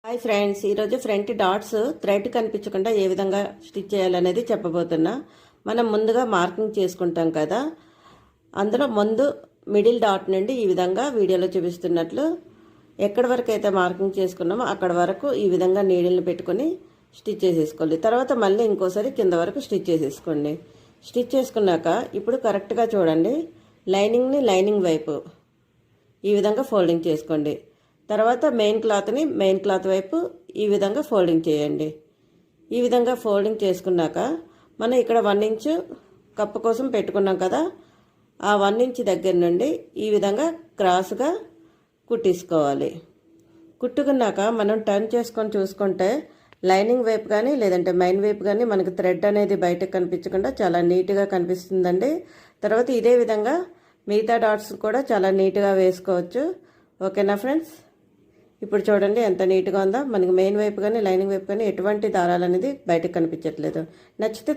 Hi friends, ఈరోజు front dots thread కనిపించకుండా ఏ విధంగా స్టిచ్ చేయాలనేది చెప్పబోతున్నా. మనం ముందుగా మార్కింగ్ చేసుకుంటాం కదా, అందులో ముందు మిడిల్ డాట్ నుండి ఈ విధంగా వీడియోలో చూపిస్తున్నట్లు ఎక్కడి వరకు అయితే మార్కింగ్ చేసుకున్నామో అక్కడ వరకు ఈ విధంగా నీడిల్ని పెట్టుకొని స్టిచ్ చేసేసుకోండి. తర్వాత మళ్ళీ ఇంకోసారి కింద వరకు స్టిచ్ చేసేసుకోండి. స్టిచ్ చేసుకున్నాక ఇప్పుడు కరెక్ట్గా చూడండి, లైనింగ్ని లైనింగ్ వైపు ఈ విధంగా ఫోల్డింగ్ చేసుకోండి. తర్వాత మెయిన్ క్లాత్ వైపు ఈ విధంగా ఫోల్డింగ్ చేయండి. ఈ విధంగా ఫోల్డింగ్ చేసుకున్నాక మనం ఇక్కడ 1 ఇంచు కప్పు కోసం పెట్టుకున్నాం కదా, ఆ 1 ఇంచ్ దగ్గర నుండి ఈ విధంగా క్రాస్గా కుట్టేసుకోవాలి. కుట్టుకున్నాక మనం టర్న్ చేసుకొని చూసుకుంటే లైనింగ్ వైపు కానీ లేదంటే మెయిన్ వైపు కానీ మనకి థ్రెడ్ అనేది బయటకు కనిపించకుండా చాలా నీట్గా కనిపిస్తుందండి. తర్వాత ఇదే విధంగా మిగతా డాట్స్ కూడా చాలా నీట్గా వేసుకోవచ్చు. ఓకేనా ఫ్రెండ్స్? ఇప్పుడు చూడండి ఎంత నీట్గా ఉందో. మనకి మెయిన్ వైపు కానీ లైనింగ్ వైపు కానీ ఎటువంటి దారాలు అనేది బయటకు కనిపించట్లేదు. నచ్చితే